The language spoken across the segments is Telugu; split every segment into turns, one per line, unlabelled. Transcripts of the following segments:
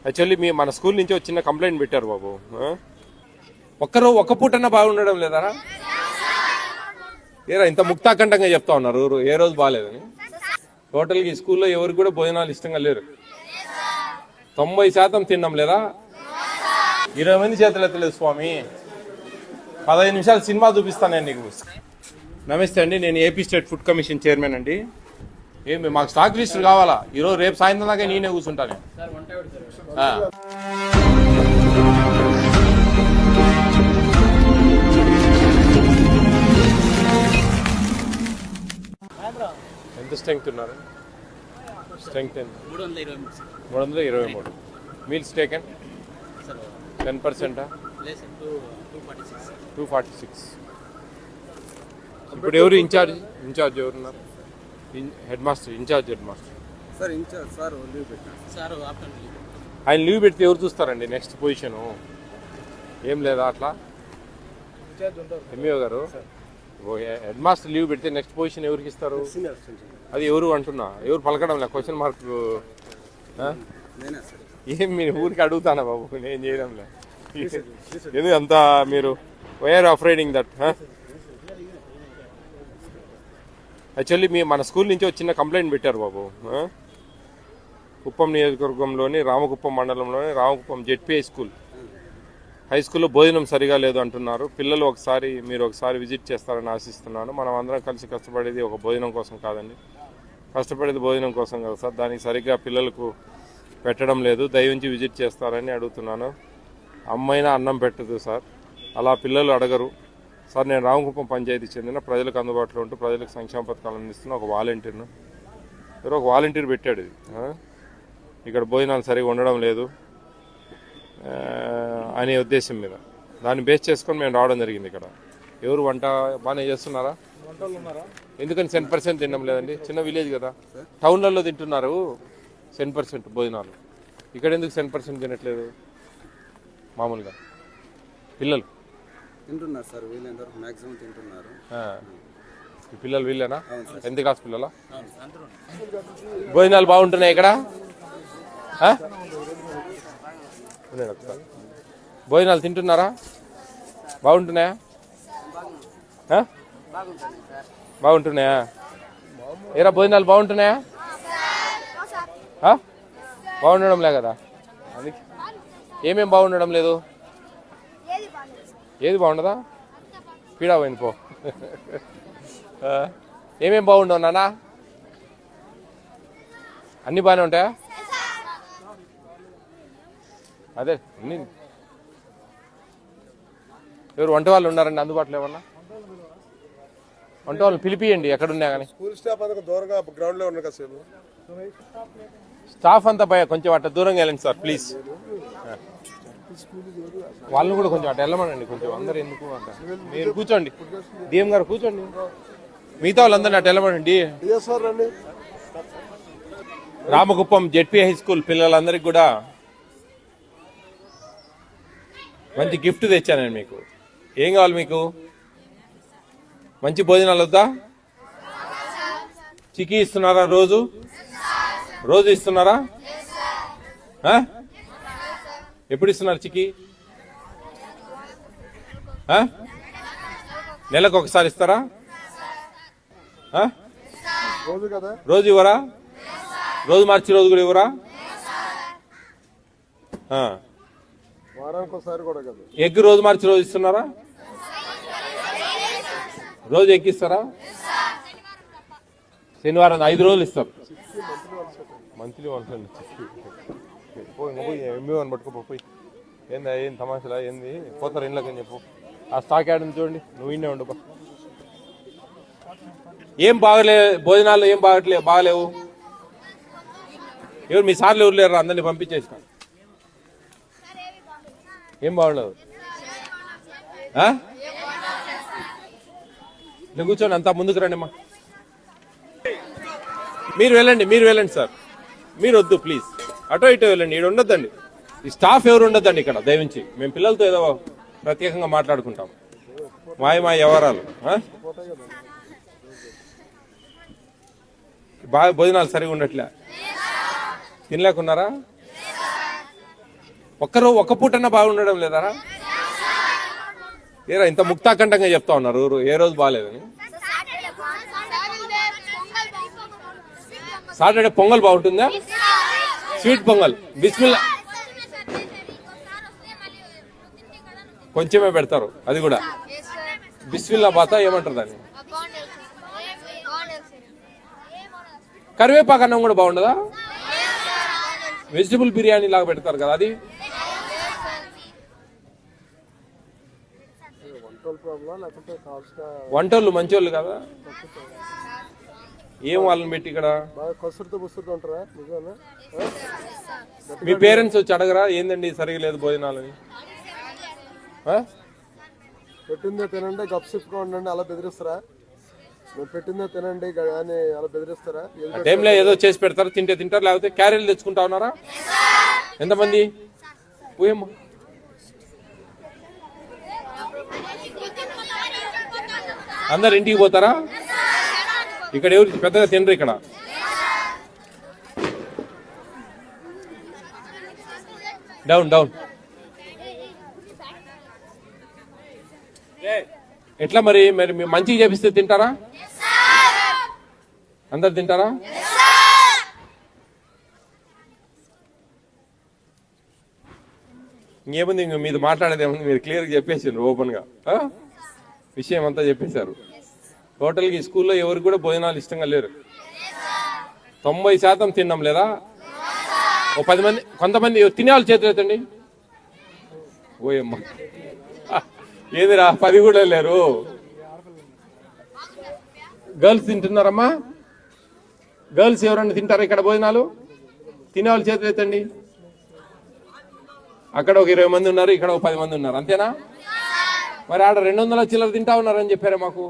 యాక్చువల్లీ మన స్కూల్ నుంచి ఒక చిన్న కంప్లైంట్ పెట్టారు బాబు. ఒక్క పూటన్నా బాగుండడం లేదరా? ఏరా ఇంత ముక్తాకంఠంగా చెప్తా ఉన్నారు ఏ రోజు బాగాలేదని. టోటల్గా ఈ స్కూల్లో ఎవరికి కూడా భోజనాలు ఇష్టంగా లేరు. 90% తినడం లేదా? 20 మంది చేతులు ఎత్తలేదు స్వామి. 15 నిమిషాలు సినిమా చూపిస్తాను నేను నీకు. నమస్తే అండి, నేను AP state food commission chairman అండి. ఏమి మాకు స్టాక్ లిస్ట్ కావాలా? ఈరోజు రేపు సాయంత్రం దాకా నేనే కూర్చుంటాను. ఎంత స్ట్రెంగ్త్ ఉన్నారు? స్ట్రెంగ్త్ 323. Meals taken 10%? 246. ఇప్పుడు ఎవరు ఇన్ఛార్జ్ ఎవరున్నారు? Head master, head master
sir leave పెట్టారు.
ఆయన లీవ్ పెడితే ఎవరు చూస్తారండి నెక్స్ట్ పొజిషన్? ఏం లేదా అట్లా? ఎంఈఓ గారు, హెడ్ మాస్టర్ లీవ్ పెడితే నెక్స్ట్ పొజిషన్ ఎవరికి ఇస్తారు? అది ఎవరు అంటున్నా, ఎవరు పలకడం లే. క్వశ్చన్ మార్క్ ఏం మీరు ఊరికి అడుగుతానా బాబు, నేను చేయడం లే. ఎందుకు అంతా మీరు వైఆర్ అఫ్రైడింగ్ దట్? యాక్చువల్లీ మన స్కూల్ నుంచి ఒక చిన్న కంప్లైంట్ పెట్టారు బాబు. కుప్పం నియోజకవర్గంలోని రామకుప్పం మండలంలోని రామకుప్పం జెడ్పీఐ స్కూల్, హై స్కూల్లో భోజనం సరిగా లేదు అంటున్నారు. పిల్లలు మీరు ఒకసారి విజిట్ చేస్తారని ఆశిస్తున్నాను. మనం అందరం కలిసి కష్టపడేది ఒక భోజనం కోసం కాదండి, కష్టపడేది భోజనం కోసం కదా సార్. దానికి సరిగ్గా పిల్లలకు పెట్టడం లేదు. దయవుంచి విజిట్ చేస్తారని అడుగుతున్నాను. అమ్మైనా అన్నం పెట్టదు సార్, అలా పిల్లలు అడగరు సార్. నేను రామకుప్పం పంచాయతీ చెందిన ప్రజలకు అందుబాటులో ఉంటూ ప్రజలకు సంక్షేమ పథకాలు అందిస్తున్న ఒక వాలంటీర్ను. ఎవరో ఒక వాలంటీర్ పెట్టాడు ఇది. ఇక్కడ భోజనాలు సరిగా ఉండడం లేదు అనే ఉద్దేశం మీద దాన్ని బేస్ చేసుకొని మేము రావడం జరిగింది. ఇక్కడ ఎవరు వంట బాగానే చేస్తున్నారా? ఎందుకని 10% తినడం లేదండి? చిన్న విలేజ్ కదా, టౌన్లలో తింటున్నారు 10% భోజనాలు. ఇక్కడ ఎందుకు 10% తినట్లేదు? మామూలుగా పిల్లలు
తింటున్నారు సార్, వీళ్ళందరూ మ్యాక్సిమం తింటున్నారు.
ఈ పిల్లలు వీళ్ళేనా? ఎంత క్లాస్ పిల్లలా? భోజనాలు బాగుంటున్నాయి ఇక్కడ? భోజనాలు తింటున్నారా? బాగుంటున్నాయా? బాగుంటున్నాయా? ఏరా భోజనాలు బాగుంటున్నాయా? బాగుండడం లే కదా. ఏమేం బాగుండడం లేదు? ఏది బాగుండదా? పీడా పోయింది పో. ఏమేం బాగుండవు నాన్న? అన్నీ బాగానే ఉంటాయా? అదే అన్ని. ఎవరు వంట వాళ్ళు ఉన్నారండి అందుబాటులో? ఏమన్నా వంట వాళ్ళు పిలిపియండి ఎక్కడున్నా కానీ. స్టాఫ్ అంతా కొంచెం అట్లా దూరంగా వెళ్ళండి సార్ ప్లీజ్. వాళ్ళని కూడా కొంచెం అటు వెళ్ళమనండి కొంచెం. అందరు ఎందుకు అంట, మీరు కూర్చోండి. డిఎం గారు కూర్చోండి, మిగతా వాళ్ళందరినీ అటు వెళ్ళమనండి. రామకుప్పం జెడ్పీ హై స్కూల్ పిల్లలందరికీ కూడా మంచి గిఫ్ట్ తెచ్చానండి మీకు. ఏం కావాలి మీకు? మంచి భోజనాలు వద్దా? చికీ ఇస్తున్నారా? రోజు ఇస్తున్నారా? ఎప్పుడు ఇస్తున్నారు చికీ? నెలకు ఒకసారి ఇస్తారా? రోజు ఇవ్వరా? రోజు మార్చి రోజు కూడా ఇవ్వరా? ఎగ్ రోజు మార్చి రోజు ఇస్తున్నారా? రోజు ఎగ్ ఇస్తారా? శనివారం 5 రోజులు ఇస్తారు. మంత్లీ వంటండి. ఎంబీవన్ పట్టుకోపోయి ఏం తమాషలా ఏంది? పోతారు ఇంట్లోకి అని చెప్పు. ఆ స్టాక్ యాడ్ ఉంది చూడండి, నువ్వు ఇన్నే ఉండు. ఏం భోజనాలు ఏం బాగలేవు. ఎవరు మీ సార్లు ఎవరు లేరు? అందరినీ పంపించేసిన. ఏం బాగుండదు? నేను కూర్చోండి, అంతా ముందుకు రండి అమ్మా. మీరు వెళ్ళండి సార్. మీరు వద్దు ప్లీజ్, అటో ఇటో వెళ్ళండి. ఇక్కడ ఉండొద్దండి, ఈ స్టాఫ్ ఎవరు ఉండొద్దండి ఇక్కడ దయవించి. మేము పిల్లలతో ఏదో ప్రత్యేకంగా మాట్లాడుకుంటాం. మాయ వ్యవహారాలు. బాగా భోజనాలు సరిగా ఉండట్లే? తినలేకున్నారా? ఒక్క పూటన్నా బాగుండడం లేదారా? ఏరా ఇంత ముక్తాకంఠంగా చెప్తా ఉన్నారు ఏ రోజు బాగాలేదని. సాటర్డే పొంగల్ బాగుంటుందా? స్వీట్ పొంగల్ బిస్మిల్లా కొంచెమే పెడతారు, అది కూడా బిస్మిల్లా బాతా ఏమంటారు దాన్ని? కరివేపాకు అన్నం కూడా బాగుండదా? వెజిటబుల్ బిర్యానీ లాగా పెడతారు కదా అది. వంటోళ్ళు మంచోళ్ళు కదా, ఏం వాళ్ళని పెట్టి ఇక్కడ. మీ పేరెంట్స్ వచ్చి అడగరా ఏందండి సరిగా లేదు భోజనాలని?
పెట్టిందే తినండి గప్సిప్గా ఉండండి అలా బెదిరిస్తారా? నువ్వు పెట్టిందే తినండి అని అలా బెదిరిస్తారా?
టైంలో ఏదో చేసి పెడతారు, తింటే తింటారు, లేకపోతే క్యారీలు తెచ్చుకుంటా ఉన్నారా? ఎంతమంది పోయమ్మా? అందరు ఇంటికి పోతారా? ఇక్కడ ఎవరు పెద్దగా తినరు ఇక్కడ. Down down. ఎట్లా మరి మరి మంచిగా చేపిస్తే తింటారా? అందరు తింటారా? ఇంకేముంది, ఇంక మీద మాట్లాడేది ఏముంది? మీరు క్లియర్గా చెప్పేసారు, ఓపెన్గా విషయం అంతా చెప్పేశారు. టోటల్గా ఈ స్కూల్లో ఎవరికి కూడా భోజనాలు ఇష్టంగా లేరు. 90% తిన్నాం లేదా? ఓ 10 మంది కొంతమంది తినేవాళ్ళు చేతులు ఎత్తండి. ఓయమ్మ ఏదిరా 10 కూడా లేరు. గర్ల్స్ తింటున్నారమ్మా? గర్ల్స్ ఎవరన్నా తింటారా ఇక్కడ భోజనాలు? తినేవాళ్ళు చేతులు ఎత్తండి. అక్కడ ఒక 20 మంది ఉన్నారు, ఇక్కడ ఒక 10 మంది ఉన్నారు, అంతేనా? మరి ఆడ 200 చిల్లర తింటా ఉన్నారని చెప్పారా మాకు?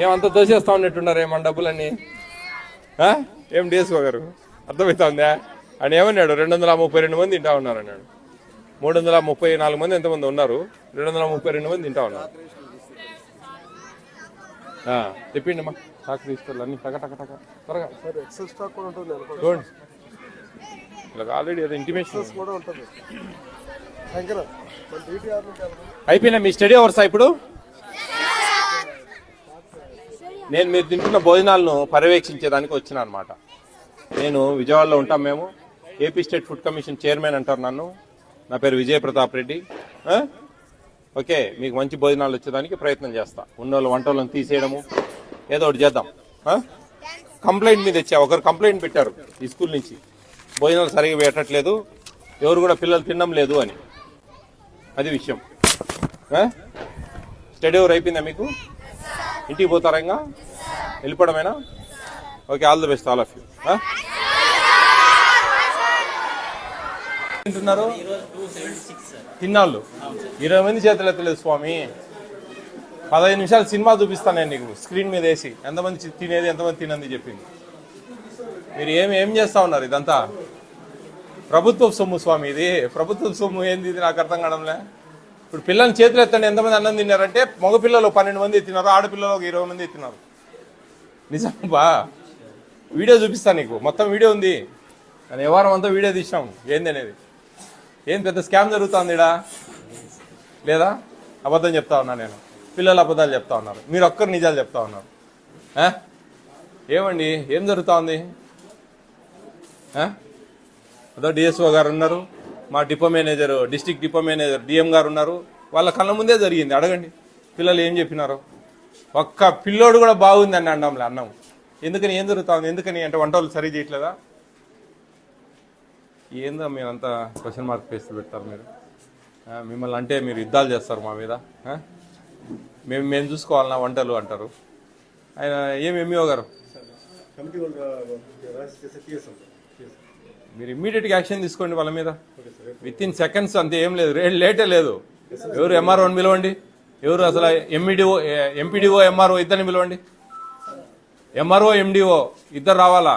ఏమంతా దోసేస్తా ఉన్నట్టున్నారు ఏమన్నా డబ్బులన్నీ? ఏం డేసుకో గారు అర్థమవుతా ఉందా? అని ఏమన్నాడు? 232 మంది తింటా ఉన్నారు అన్నాడు. 334 మంది ఎంతమంది ఉన్నారు? 232 మంది తింటా ఉన్నారు. చెప్పిండి అమ్మా, స్టాక్ తీసుకోవాలి అన్ని టక టక టక త్వరగా.
ఎక్సెల్ స్టాక్ కూడా ఉంటుంది
చూడండి, ఇలా ఆల్రెడీ అది ఇంటిమేషన్
కూడా ఉంటుంది.
అయిపోయినా మీ స్టడీ అవర్సా ఇప్పుడు? నేను మీరు తింటున్న భోజనాలను పర్యవేక్షించేదానికి వచ్చిన అనమాట. నేను విజయవాడలో ఉంటాం మేము. AP state food commission chairman అంటారు నన్ను. నా పేరు విజయ ప్రతాప్ రెడ్డి. ఓకే, మీకు మంచి భోజనాలు వచ్చేదానికి ప్రయత్నం చేస్తా. ఉన్నోళ్ళు వంటలను తీసేయడము ఏదో ఒకటి చేద్దాం. కంప్లైంట్ మీద వచ్చా, ఒకరు కంప్లైంట్ పెట్టారు ఈ స్కూల్ నుంచి, భోజనాలు సరిగా పెట్టట్లేదు, ఎవరు కూడా పిల్లలు తినడం లేదు అని. అది విషయం. స్టడీ అవర్ అయిపోయిందా మీకు? ఇంటికి పోతారా ఇంకా? వెళ్ళిపోవడమేనా? Okay, all the best all of you. తింటున్నారు తిన్నాళ్ళు 20 మంది చేతులు ఎత్తలేదు స్వామి. 15 నిమిషాలు సినిమా చూపిస్తాను నేను నీకు స్క్రీన్ మీద వేసి, ఎంతమంది తినేది ఎంతమంది తినంది చెప్పింది. మీరు ఏం చేస్తా ఉన్నారు? ఇదంతా ప్రభుత్వ సొమ్ము స్వామి, ఇది ప్రభుత్వ సొమ్ము. ఏంది ఇది నాకు అర్థం కావడంలే. ఇప్పుడు పిల్లల్ని చేతులు ఎత్తండి ఎంతమంది అన్నం తిన్నారంటే, మగపిల్లలు 12 మంది ఎత్తినారు, ఆడపిల్లలు 20 మంది ఎత్తినారు. నిజం బా, వీడియో చూపిస్తాను నీకు, మొత్తం వీడియో ఉంది. నేను ఏ వారం అంతా వీడియో తీసినాం ఏంది అనేది. ఏం పెద్ద స్కామ్ జరుగుతుంది ఇడా లేదా? అబద్ధం చెప్తా ఉన్నా నేను, పిల్లలు అబద్ధాలు చెప్తా ఉన్నారు, మీరు ఒక్కరు నిజాలు చెప్తా ఉన్నారు. ఏమండి ఏం జరుగుతూ ఉంది? అదో డిఎస్ఓ గారు ఉన్నారు, మా depot manager, district depot manager DM గారు ఉన్నారు. వాళ్ళ కళ్ళ ముందే జరిగింది. అడగండి పిల్లలు ఏం చెప్పినారో. ఒక్క పిల్లోడు కూడా బాగుంది అని అన్నాంలే అన్నం. ఎందుకని? ఏం జరుగుతుంది? ఎందుకని అంటే వంట వాళ్ళు సరిగ్గా చేయట్లేదా? ఏందో మీరంతా క్వశ్చన్ మార్క్ ఫేస్ పెడతారు మీరు. మిమ్మల్ని అంటే మీరు యుద్ధాలు చేస్తారు మా మీద. మేము చూసుకోవాలన్నా వంటలు అంటారు. ఆయన ఏం ఎంఈఓ గారు, మీరు ఇమ్మీడియట్గా యాక్షన్ తీసుకోండి వాళ్ళ మీద. విత్ ఇన్ సెకండ్స్, అంతే, ఏం లేదు, లేటే లేదు. ఎవరు ఎంఆర్ఓని పిలవండి, ఎవరు అసలు ఎంపీడీఓ ఎంఆర్ఓ ఇద్దరిని పిలవండి. ఎంఆర్ఓ ఎండిఓ ఇద్దరు రావాలా,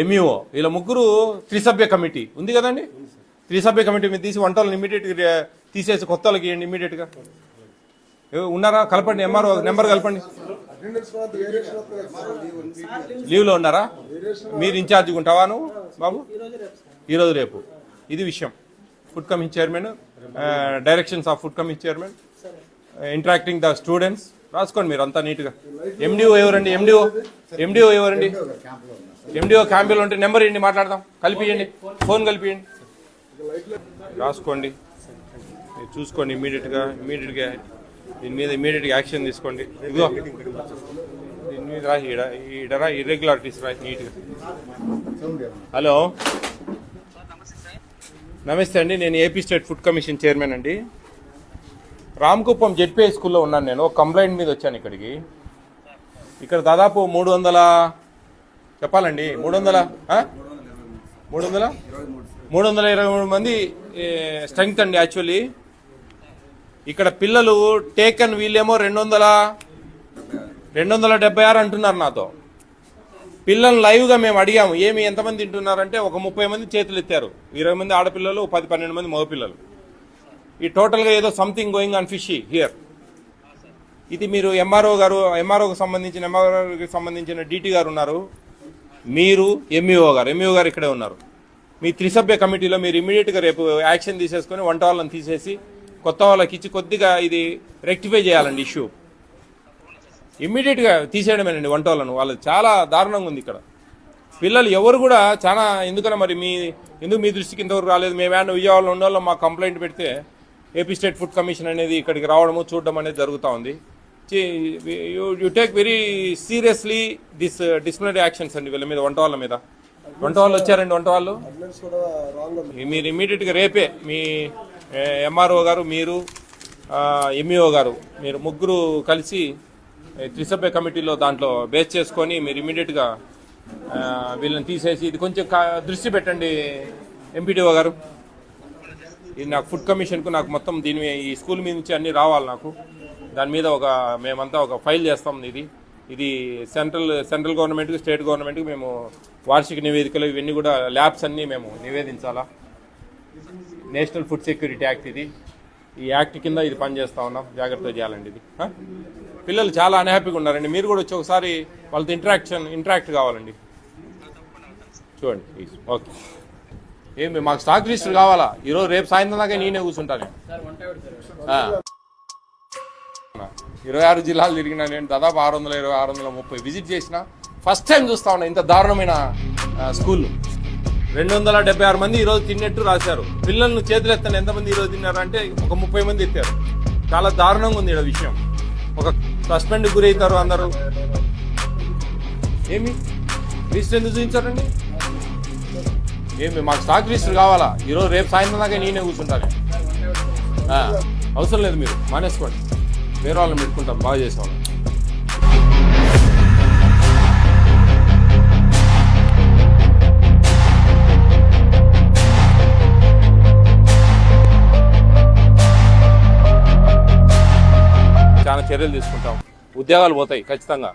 ఎంఈఓ, వీళ్ళ ముగ్గురు త్రిసభ్య కమిటీ ఉంది కదండి. త్రిసభ్య కమిటీ మీద తీసి వంటలను ఇమీడియట్గా తీసేసి కొత్త వాళ్ళకి ఇవ్వండి ఇమీడియట్గా. ఉన్నారా? కలపండి, ఎంఆర్ఓ నెంబర్ కలపండి. లీవ్లో ఉన్నారా? మీరు ఇన్ఛార్జ్గా ఉంటావా నువ్వు బాబు? ఈరోజు రేపు ఇది విషయం. Food commission chairman, directions of food commission chairman, interacting the students. రాసుకోండి మీరు అంతా నీట్గా. ఎండిఓ ఎవరండి? ఎండిఓ ఎవరండి? ఎండిఓ క్యాంపులో ఉంటే నెంబర్ ఇవ్వండి, మాట్లాడదాం. కలిపియండి, ఫోన్ కలిపియండి. రాసుకోండి, మీరు చూసుకోండి. ఇమీడియట్గా దీని మీద ఇమీడియట్గా యాక్షన్ తీసుకోండి. ఇదిగో దీని మీద రా, ఈడరా ఇర్రెగ్యులారిటీస్ రా నీట్గా. హలో, నమస్తే అండి. నేను AP state food commission chairman అండి. రామకుప్పం జెడ్పీఐ స్కూల్లో ఉన్నాను నేను. ఒక కంప్లైంట్ మీద వచ్చాను ఇక్కడికి. ఇక్కడ దాదాపు 300 చెప్పాలండి 323 మంది స్ట్రెంగ్త్ అండి యాక్చువల్లీ. ఇక్కడ పిల్లలు టేకన్ వీళ్ళేమో 276 అంటున్నారు నాతో. పిల్లలు లైవ్గా మేము అడిగాము ఏమి ఎంతమంది తింటున్నారంటే ఒక 30 మంది చేతులు ఎత్తారు. 20 మంది ఆడపిల్లలు, 10-12 మంది మగపిల్లలు. ఈ టోటల్గా ఏదో something going on fishy here. ఇది మీరు ఎంఆర్ఓకి సంబంధించిన డీటీ గారు ఉన్నారు, మీరు ఎంఈఓ గారు ఇక్కడే ఉన్నారు. మీ త్రిసభ్య కమిటీలో మీరు ఇమీడియట్గా రేపు యాక్షన్ తీసేసుకొని వంట వాళ్ళని తీసేసి కొత్త వాళ్ళకి ఇచ్చి కొద్దిగా ఇది రెక్టిఫై చేయాలండి ఇష్యూ. ఇమ్మీడియట్గా తీసేయడమేనండి వంట వాళ్ళది చాలా దారుణంగా ఉంది ఇక్కడ. పిల్లలు ఎవరు కూడా చాలా ఎందుకన్నా మరి ఎందుకు మీ దృష్టికి ఇంతవరకు రాలేదు? మేమేమన్నా విజయవాడలో ఉండేవాళ్ళం మాకు కంప్లైంట్ పెడితే ఏపీ స్టేట్ ఫుడ్ కమిషన్ అనేది ఇక్కడికి రావడము చూడడం అనేది జరుగుతూ ఉంది. You take very seriously this disciplinary actions అండి వీళ్ళ మీద, వంట వాళ్ళ మీద. వంట వాళ్ళు వచ్చారండి, వంట వాళ్ళు మీరు ఇమ్మీడియట్గా రేపే మీ ఎంఆర్ఓ గారు, మీరు ఎంఈఓ గారు, మీరు ముగ్గురు కలిసి త్రిసభ్య కమిటీలో దాంట్లో బేస్ చేసుకొని మీరు ఇమీడియట్గా వీళ్ళని తీసేసి ఇది కొంచెం దృష్టి పెట్టండి ఎంపీడీఓ గారు. ఇది నాకు ఫుడ్ కమిషన్కు నాకు మొత్తం దీని ఈ స్కూల్ మీద నుంచి అన్నీ రావాలి నాకు. దాని మీద మేమంతా ఒక ఫైల్ చేస్తాం. ఇది సెంట్రల్ గవర్నమెంట్కి, స్టేట్ గవర్నమెంట్కి మేము వార్షిక నివేదికలు ఇవన్నీ కూడా ల్యాబ్స్ అన్నీ మేము నివేదించాలా. నేషనల్ ఫుడ్ సెక్యూరిటీ యాక్ట్ ఇది. ఈ యాక్ట్ కింద ఇది పనిచేస్తూ ఉన్నాం. జాగ్రత్తగా చేయాలండి ఇది. పిల్లలు చాలా అన్హ్యాపీగా ఉన్నారండి. మీరు కూడా వచ్చి ఒకసారి వాళ్ళతో ఇంటరాక్ట్ కావాలండి. చూడండి ప్లీజ్. ఓకే, ఏమి మాకు స్టాక్ రిజిస్టర్ కావాలా? ఈరోజు రేపు సాయంత్రం దాకా నేనే కూర్చుంటాను. 26 జిల్లాలు తిరిగినా నేను. దాదాపు 620, 630 విజిట్ చేసిన. ఫస్ట్ టైం చూస్తా ఉన్నా ఇంత దారుణమైన స్కూల్. 276 మంది ఈరోజు తిన్నట్టు రాశారు. పిల్లలను చేతులు ఎత్తాను ఎంతమంది ఈరోజు తిన్నారు అంటే ఒక 30 మంది ఎత్తారు. చాలా దారుణంగా ఉంది ఇక్కడ విషయం. ఒక సస్పెండ్ గురవుతారు అందరూ. ఏమి రిజిస్టర్ ఎందుకు చూపించారండి? ఏమి మాకు స్టాక్ రిజిస్టర్ కావాలా? ఈరోజు రేపు సాయంత్రం దాకా నేనే కూర్చుంటాను. అవసరం లేదు, మీరు మానేసుకోండి. వేరే వాళ్ళని పెట్టుకుంటాం బాగా చేసేవాళ్ళం. చాలా చర్యలు తీసుకుంటాం. ఉద్యోగాలు పోతాయి ఖచ్చితంగా.